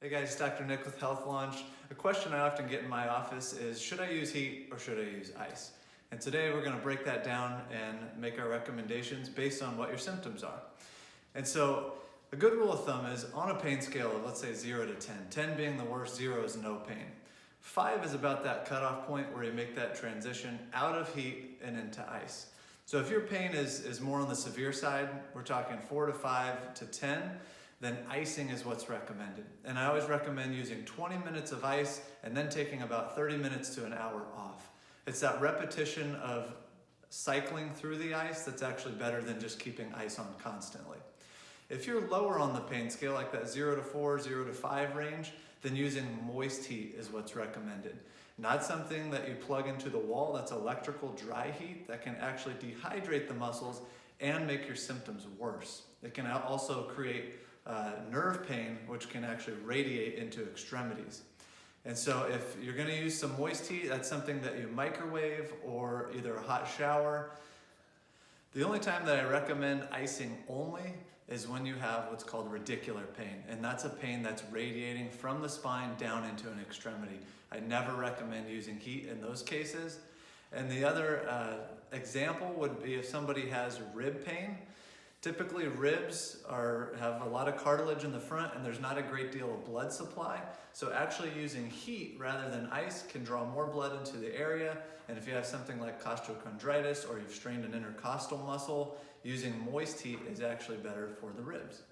Hey guys, it's Dr. Nick with Health Launch. A question I often get in my office is, should I use heat or should I use ice? And today we're going to break that down and make our recommendations based on what your symptoms are. And so a good rule of thumb is on a pain scale of, let's say, 0 to 10, 10 being the worst, 0 is no pain. 5 is about that cutoff point where you make that transition out of heat and into ice. So if your pain is more on the severe side, we're talking 4 to 5 to 10, then icing is what's recommended. And I always recommend using 20 minutes of ice and then taking about 30 minutes to an hour off. It's that repetition of cycling through the ice that's actually better than just keeping ice on constantly. If you're lower on the pain scale, like that 0 to 4, 0 to 5 range, then using moist heat is what's recommended. Not something that you plug into the wall, that's electrical dry heat that can actually dehydrate the muscles and make your symptoms worse. It can also create nerve pain, which can actually radiate into extremities. And so if you're going to use some moist heat, that's something that you microwave or either a hot shower. The only time that I recommend icing only is when you have what's called radicular pain, and that's a pain that's radiating from the spine down into an extremity. I never recommend using heat in those cases. And the other example would be if somebody has rib pain. Typically ribs have a lot of cartilage in the front and there's not a great deal of blood supply. So actually using heat rather than ice can draw more blood into the area. And if you have something like costochondritis or you've strained an intercostal muscle, using moist heat is actually better for the ribs.